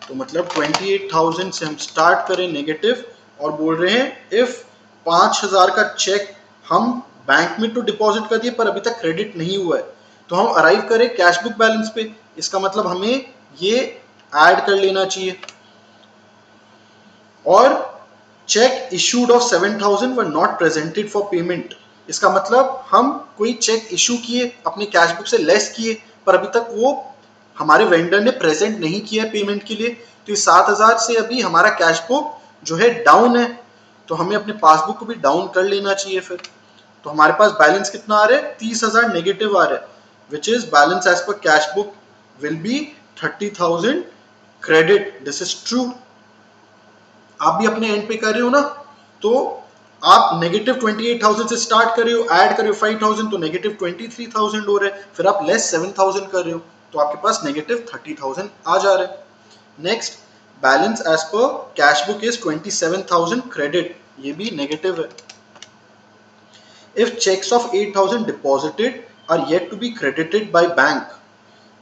तो मतलब 28,000 से हम स्टार्ट करें नेगेटिव और बोल रहे हैं इफ 5,000 का चेक हम बैंक में तो डिपॉजिट कर दिए पर अभी तक क्रेडिट नहीं हुआ है, तो हम अराइव करें कैश बुक बैलेंस पे, इसका मतलब हमें ये ऐड कर लेना चाहिए। और check issued of 7,000 were not presented for payment, इसका मतलब हम कोई चेक इशू किए अपने कैश बुक से लेस किए पर अभी तक वो हमारे वेंडर ने प्रेजेंट नहीं किया है पेमेंट के लिए, तो इस 7,000 से अभी हमारा कैश बुक जो है डाउन है, तो हमें अपने पासबुक को भी डाउन कर लेना चाहिए। फिर तो हमारे पास बैलेंस कितना आ रहा है, 30,000 नेगेटिव आ रहा है, which is balance as per cash book will be 30,000 credit. This is true. आप भी अपने एंड पे कर रहे हो ना, तो आप नेगेटिव 28,000 से स्टार्ट कर रहे हो, ऐड कर रहे हो 5,000 तो नेगेटिव 23,000 हो रहा है, फिर आप लेस 7,000 कर रहे हो तो आपके पास नेगेटिव 30,000 आ जा रहा है। Next, balance as per cash book is 27,000 credit, ये भी नेगेटिव है। If cheques of 8,000 deposited are yet to be credited by bank,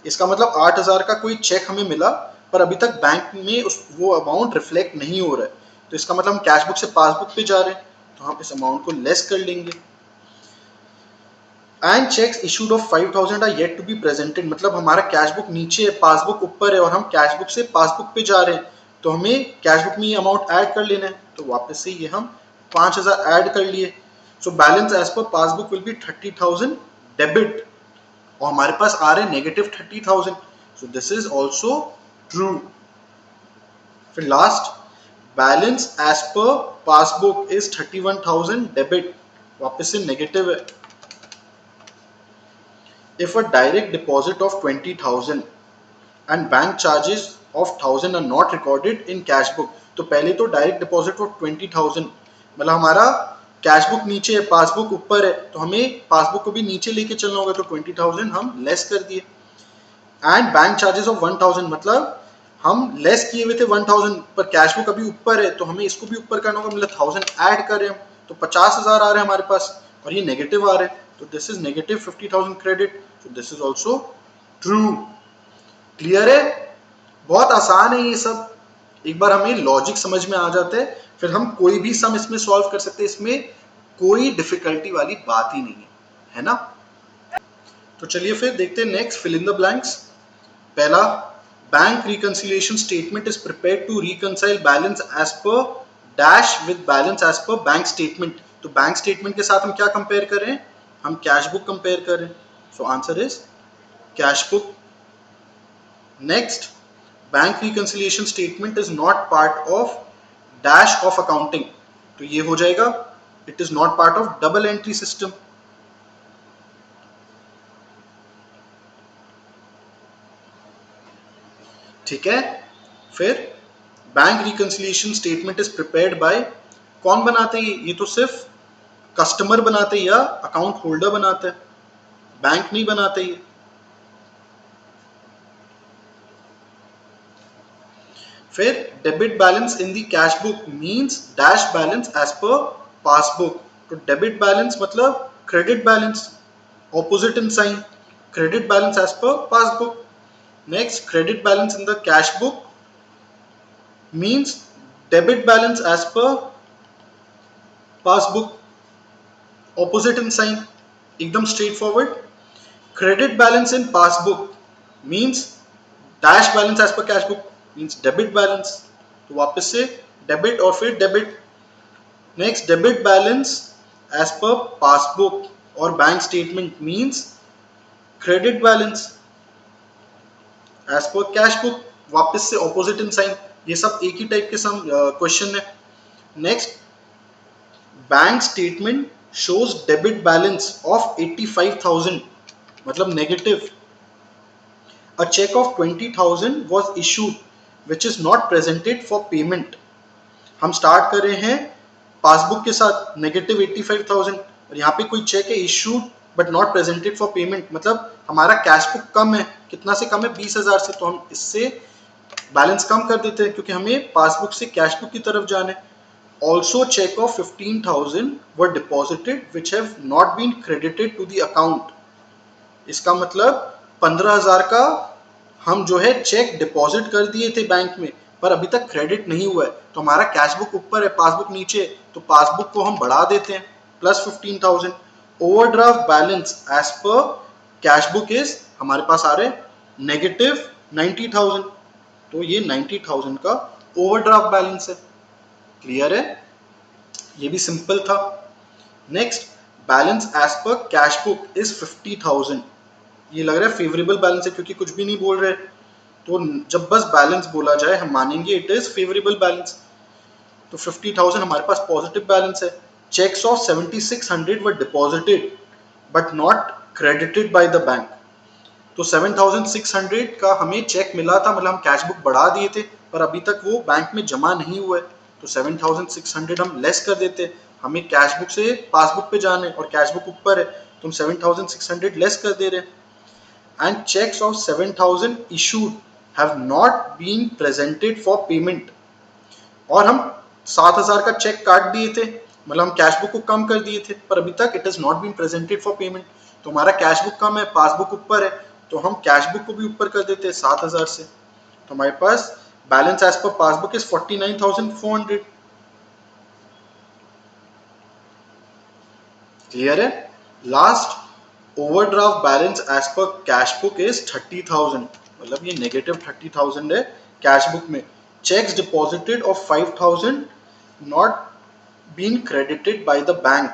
इसका मतलब 8,000 का कोई चेक हमें मिला पर अभी तक बैंक में वो अमाउंट रिफ्लेक्ट नहीं हो रहा है, तो इसका मतलब हम कैश बुक से पासबुक पे जा रहे हैं तो हम इस अमाउंट को लेस कर लेंगे। And cheques issued of 5,000 are yet to be presented, मतलब हमारा कैश बुक नीचे है, पासबुक ऊपर है और हम कैश बुक से पासबुक पे जा रहे हैं, तो हमें कैश बुक में ये अमाउंट ऐड कर लेना है, तो वापस से ये हम 5,000 ऐड कर लिए। So balance as per passbook will be 30,000 debit और हमारे पास आ रहे negative 30,000, so this is also true. फिर last, balance as per passbook is 31,000 debit, वापस से नेगेटिव है। If a direct deposit of 20,000 and bank charges of 1,000 are not recorded in cash book, तो पहले तो डायरेक्ट डिपॉजिट ऑफ 20,000 मतलब हमारा cash book नीचे है, पासबुक ऊपर है, तो हमें पासबुक को भी नीचे लेके चलना होगा, तो 20,000 हम लेस कर दिए। एंड बैंक चार्जेस ऑफ 1,000 मतलब हम लेस किए हुए थे 1,000 पर कैश बुक अभी ऊपर है, तो हमें इसको भी ऊपर करना होगा, मतलब 1,000 ऐड कर रहे हैं, तो 50,000 आ रहे हैं हमारे पास और ये नेगेटिव आ रहे हैं, तो this is negative 50,000 credit, so this is also true। Clear है, बहुत आसान है ये सब, एक बार हमें लॉजिक समझ में आ जाता है फिर हम कोई भी सम इसमें सॉल्व कर सकते हैं, इसमें कोई डिफिकल्टी वाली बात ही नहीं है ना। तो चलिए फिर देखते हैं next, fill in the blanks. पहला, bank reconciliation statement is prepared to reconcile balance as per dash with balance as per bank statement. तो बैंक स्टेटमेंट के साथ हम क्या कंपेयर कर रहे हैं, हम कैश बुक कंपेयर कर रहे हैं, so answer is cash book. Next, bank reconciliation statement is not part of dash of accounting, तो ये हो जाएगा it is not part of double entry system. ठीक है, फिर bank reconciliation statement is prepared bye, कौन बनाते हैं ये तो सिर्फ कस्टमर बनाते हैं या अकाउंट होल्डर बनाते हैं, बैंक नहीं बनाते ये। फिर debit balance in the cash book means dash balance as per passbook, तो डेबिट बैलेंस मतलब credit balance, opposite in sign, credit balance as per passbook. Next, credit balance in the cash book means debit balance as per passbook, opposite in sign, एकदम straight forward. Credit balance in passbook means dash balance as per cash book means debit balance, तो वापस से debit और फिर debit. Next, debit balance as per passbook और bank statement means credit balance as per cash book, वापस से opposite in sign. ये सब एक ही टाइप के सम क्वेश्चन है। Next, bank statement shows debit balance of 85,000 मतलब negative, a cheque of 20,000 was issued which is not presented for payment. हम स्टार्ट कर रहे हैं पासबुक के साथ नेगेटिव 85,000 और यहाँ पे कोई चेक है issued but not presented for payment, मतलब हमारा कैश बुक कम है, कितना से कम है 20,000 से, तो हम इससे बैलेंस कम कर देते हैं क्योंकि हमें पासबुक से कैश बुक की तरफ जाना है। Also cheque of 15,000 were deposited which have not been credited to the account, इसका मतलब 15,000 का हम जो है चेक डिपॉजिट कर दिए थे बैंक में पर अभी तक क्रेडिट नहीं हुआ है, तो हमारा कैश बुक ऊपर है पासबुक नीचे है, तो पासबुक को हम बढ़ा देते हैं plus 15,000। Overdraft balance as per cash book is हमारे पास आ रहे नेगेटिव 90,000, तो ये 90,000 का ओवरड्राफ्ट बैलेंस है। क्लियर है, ये भी सिंपल था। Next, balance as per cash book is 50,000, ये लग रहा है फेवरेबल बैलेंस है क्योंकि कुछ भी नहीं बोल रहे, तो जब बस बैलेंस बोला जाए हम मानेंगे इट इज फेवरेबल बैलेंस, तो 50,000 हमारे पास पॉजिटिव बैलेंस है। Cheques of 7,600 were deposited but not credited by the bank, तो 7,600 का हमें चेक मिला था, मतलब हम कैश बुक बढ़ा दिए थे पर अभी तक वो बैंक में जमा नहीं हुआ है, तो 7,600 हम लेस कर देते, हमें कैश बुक से पासबुक पे जाना है और कैश बुक ऊपर है तो हम 7,600 लेस कर दे रहे हैं। And cheques of 7,000 issued have not been presented for payment, और हम 7,000 का चेक काट दिए थे, मतलब हम कैश बुक को कम कर दिए थे पर अभी तक it is not been presented for payment, तो हमारा कैश बुक कम है पासबुक ऊपर है, तो हम कैश बुक को भी ऊपर कर देते हैं 7,000 से, तो हमारे पास balance as per passbook is 49,400। Clear है। Last, overdraft balance as per cash book is 30,000, मतलब ये नेगेटिव 30,000 है कैश बुक में। Cheques deposited of 5,000 not been credited by the bank,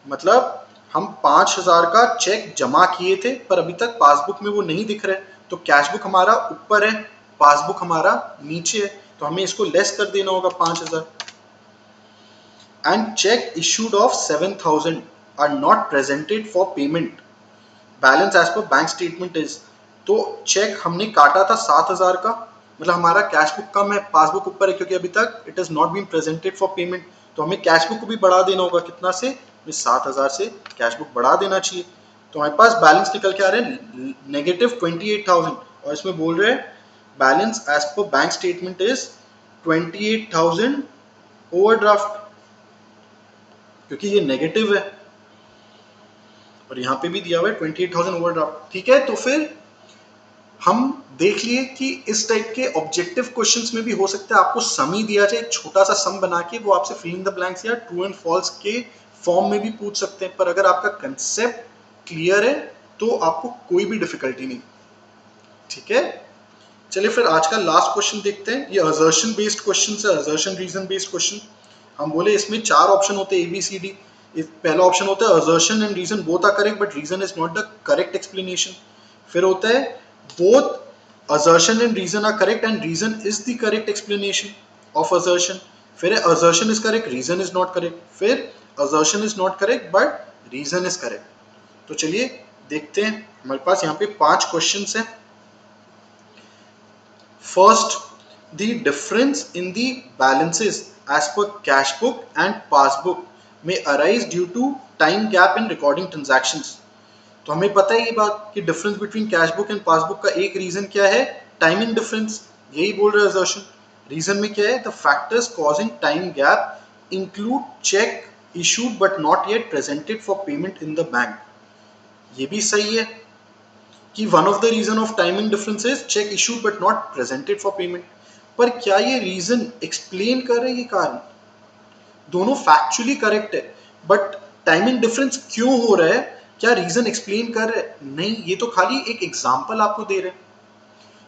मतलब हम 5,000 का चेक जमा किए थे पर अभी तक पासबुक में वो नहीं दिख रहे, तो कैश बुक हमारा ऊपर है पासबुक हमारा नीचे है, तो हमें इसको लेस कर देना होगा 5,000। And cheque issued of 7,000 are not presented for payment, balance as per bank statement is, तो चेक हमने काटा था 7,000 का, मतलब हमारा कैश बुक कम है पासबुक ऊपर है क्योंकि अभी तक it is not been presented for payment, तो हमें कैश बुक को भी बढ़ा देना होगा, कितना से 7,000 से कैश बुक बढ़ा देना चाहिए, तो हमारे पास बैलेंस निकल के आ रहे हैं नेगेटिव 28,000, और इसमें बोल रहे हैं balance as per bank statement is 28,000 overdraft, क्योंकि ये नेगेटिव है और यहाँ पे भी दिया हुआ है 28,000 ओवरड्राफ्ट। ठीक है, तो फिर हम देख लिए कि इस टाइप के ऑब्जेक्टिव क्वेश्चंस में भी हो सकता है आपको सम ही दिया जाए, एक छोटा सा सम बना के वो आपसे फिल इन द ब्लैंक्स या ट्रू एंड फॉल्स के फॉर्म में भी पूछ सकते हैं। पर अगर आपका कंसेप्ट क्लियर है तो आपको कोई भी डिफिकल्टी नहीं। ठीक है, चलिए फिर आज का लास्ट क्वेश्चन देखते हैं। ये असर्शन बेस्ड क्वेश्चन है, असर्शन रीजन बेस्ड क्वेश्चन। हम बोले इसमें 4 ऑप्शन होते हैं ABCD। पहला ऑप्शन होता है assertion and reason both are correct but reason is not the correct explanation. फिर होता है both assertion and reason are correct and reason is the correct explanation of assertion। फिर assertion is correct, reason is not correct। फिर assertion is not correct but reason is correct। तो चलिए देखते हैं, हमारे पास यहाँ पे 5 क्वेश्चंस हैं। First, the difference in the balances as per cash book and passbook may arise due to time gap in recording transactions। तो हमें पता है ये बात कि difference between cash book and passbook का एक रीजन क्या है, टाइमिंग डिफरेंस। यही बोल रहा है असर्शन। रीजन में क्या है, the factors causing time gap include cheque issued but not yet presented for payment in the bank. ये भी सही है कि one of the reason of timing difference is cheque issued but not presented for payment. पर क्या ये reason explain कर रहे हैं ये कारण? दोनों फैक्चुअली करेक्ट है बट टाइमिंग डिफरेंस क्यों हो रहा है, क्या रीजन एक्सप्लेन कर रहे हैं? नहीं, ये तो खाली एक एग्जांपल आपको दे रहे हैं।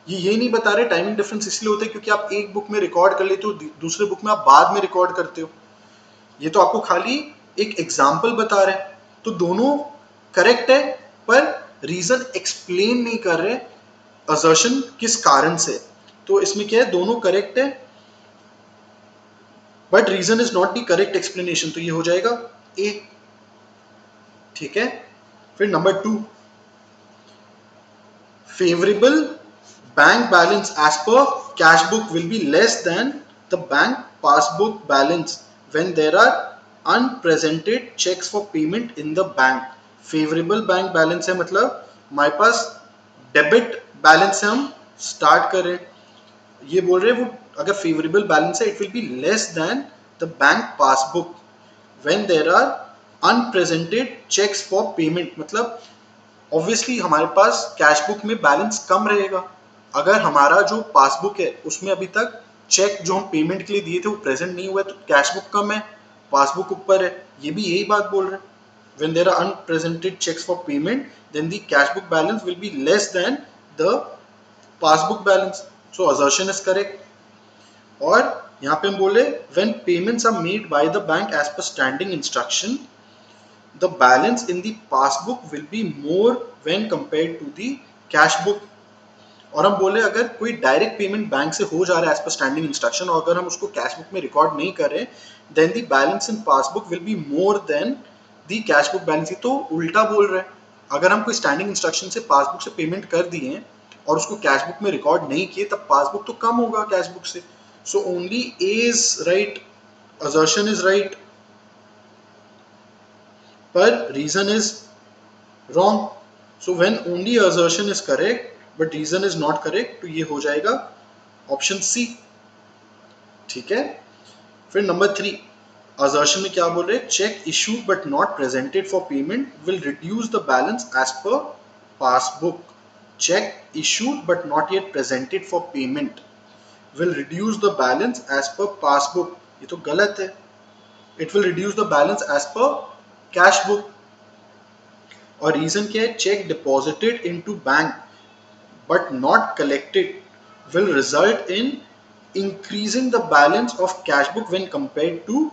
ये नहीं बता रहे टाइमिंग डिफरेंस इसलिए होता है क्योंकि आप एक बुक में रिकॉर्ड कर लेते हो, दूसरे बुक में आप बाद में रिकॉर्ड करते हो। ये तो आपको खाली एक एग्जांपल बता रहे हैं। तो दोनों करेक्ट है पर रीजन एक्सप्लेन नहीं कर रहे असर्शन किस कारण से। तो इसमें क्या है, दोनों करेक्ट है but reason is not the correct explanation. तो ये हो जाएगा ए। ठीक है, फिर number 2, favorable bank balance as per cash book will be less than the bank passbook balance when there are unpresented checks for payment in the bank। favorable bank balance है मतलब हमारे पास डेबिट बैलेंस से हम start कर रहे हैं। ये बोल रहे हैं वो अगर फेवरेबल बैलेंस है it will be less than the bank passbook when there are unpresented cheques for payment. मतलब ऑब्वियसली हमारे पास कैश बुक में बैलेंस कम रहेगा। अगर हमारा जो पासबुक है उसमें अभी तक चेक जो हम पेमेंट के लिए दिए थे वो प्रेजेंट नहीं हुआ है तो कैश बुक कम है, पासबुक ऊपर है। ये भी यही बात बोल रहे हैं, when there are unpresented checks for payment then the cash book balance will be less than the passbook balance। so assertion is correct। और यहाँ पे हम बोले when payments are made by the bank as per standing instruction the balance in the passbook will be more when compared to the cash book। और हम बोले अगर कोई डायरेक्ट पेमेंट बैंक से हो जा रहा है एज पर स्टैंडिंग इंस्ट्रक्शन और अगर हम उसको कैश बुक में रिकॉर्ड नहीं कर रहे then the balance in passbook will be more than the cash book balance. ये तो उल्टा बोल रहे हैं। अगर हम कोई स्टैंडिंग इंस्ट्रक्शन से पासबुक से पेमेंट कर दिए और उसको कैश बुक में रिकॉर्ड नहीं किए तब पासबुक तो कम होगा कैश बुक से। So only A is right, assertion is right पर reason is wrong. So when only assertion is correct but reason is not correct तो ये हो जाएगा ऑप्शन सी। ठीक है, फिर नंबर 3, असर्शन में क्या बोल रहे हैं, cheque issued but not presented for payment will reduce the balance as per passbook. Cheque issued but not yet presented for payment will reduce the balance as per passbook. ये तो गलत है, it will reduce the balance as per cash book. और reason क्या है, cheque deposited into bank but not collected will result in increasing the balance of cash book when compared to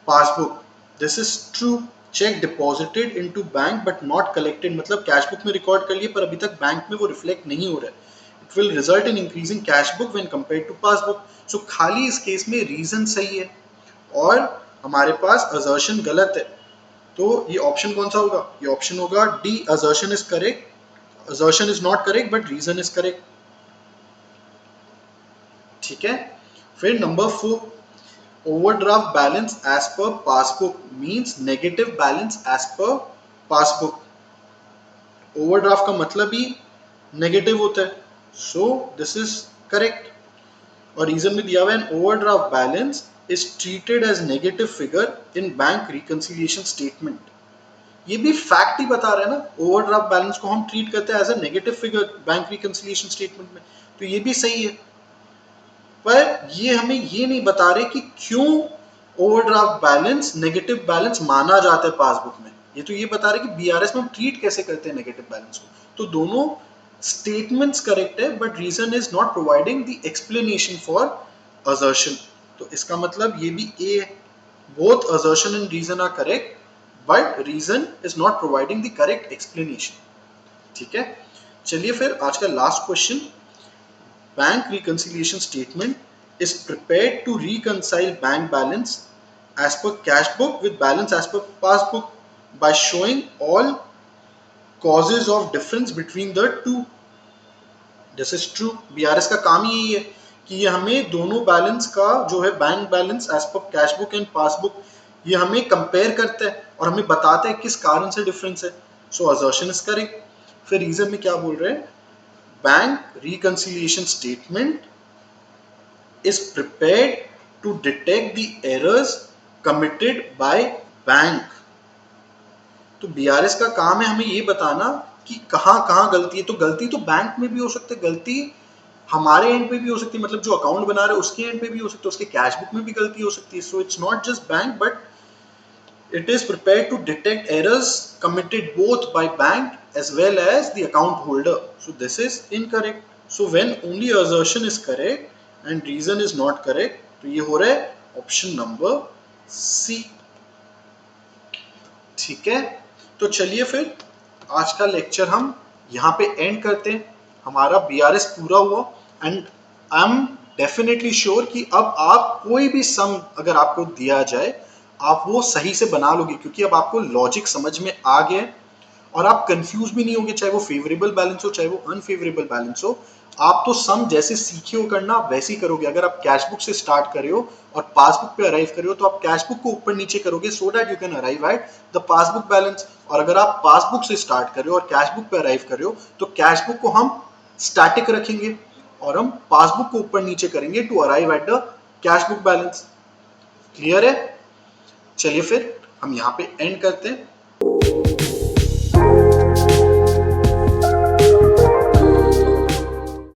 passbook। This is true। check deposited into bank but not collected मतलब cash book में record कर लिए पर अभी तक bank में वो reflect नहीं हो रहा है। It will result in increasing cash book when compared to passbook। So खाली इस केस में रीजन सही है और हमारे पास assertion गलत है। तो ये ऑप्शन कौन सा होगा, ये ऑप्शन होगा D, assertion is correct, assertion is not correct but reason is correct। ठीक है, फिर number 4, overdraft balance as per passbook means negative balance as per passbook. Overdraft का मतलब ही नेगेटिव होता है, सो दिस इज करेक्ट। और रीजन में दिया हुआ है overdraft balance is treated as negative figure in bank reconciliation statement. ये भी फैक्ट ही बता रहे हैं ना, ओवरड्राफ्ट बैलेंस को हम ट्रीट करते हैं as a negative figure bank reconciliation statement में, तो ये भी सही है। पर ये हमें ये नहीं बता रहे कि क्यों ओवरड्राफ्ट बैलेंस नेगेटिव बैलेंस माना जाता है पासबुक में। ये तो ये बता रहे कि बीआरएस में हम ट्रीट कैसे करते हैं नेगेटिव बैलेंस को। तो दोनों स्टेटमेंट्स करेक्ट है, but reason is not providing the explanation for assertion. तो इसका मतलब ये भी ए है, both assertion and reason are correct, but reason is not providing the correct explanation. ठीक है, चलिए फिर आज का last question. Bank reconciliation statement is prepared to reconcile bank balance as per cash book with balance as per passbook by showing all causes of difference between the two. This is true. BRS का काम ही यही है कि ये हमें दोनों balance का जो है bank balance as per cash book and passbook, ये हमें कंपेयर करता है और हमें बताता है किस कारण से डिफरेंस है। सो असर्शन इज करेक्ट। फिर रीजन में क्या बोल रहे हैं, bank reconciliation statement is prepared to detect the errors committed by bank। तो बीआरएस का काम है हमें ये बताना कि कहां कहां गलती है। तो गलती तो बैंक में भी हो सकती है, गलती हमारे एंड पे भी हो सकती है, मतलब जो अकाउंट बना रहे हैं उसके एंड पे भी हो सकती है, उसके कैश बुक में भी गलती हो सकती है। So it's not just bank, but it is prepared to detect errors committed both by bank as well as the account holder. So this is incorrect. So when only assertion is correct and reason is not correct, तो ये हो रहा है option number C. ठीक है, तो चलिए फिर आज का लेक्चर हम यहाँ पे एंड करते हैं। हमारा बीआरएस पूरा हुआ and I am definitely sure कि अब आप कोई भी सम अगर आपको दिया जाए आप वो सही से बना लोगे, क्योंकि अब आपको लॉजिक समझ में आ गया है और आप कंफ्यूज भी नहीं होगे, चाहे वो फेवरेबल बैलेंस हो चाहे वो अनफेवरेबल बैलेंस हो। आप तो सम जैसे सीखे हो करना वैसे ही करोगे। अगर आप कैश बुक से स्टार्ट कर रहे हो और पासबुक पे अराइव कर रहे हो तो आप कैश बुक को ऊपर नीचे करोगे so that you can arrive at the passbook balance. और अगर आप पासबुक से स्टार्ट कर रहे हो और कैश बुक पे अराइव कर रहे हो तो कैश बुक को हम स्टैटिक रखेंगे और हम पासबुक को ऊपर नीचे करेंगे to arrive at the cash book balance. Clear है? चलिए फिर हम यहाँ पे एंड करते हैं।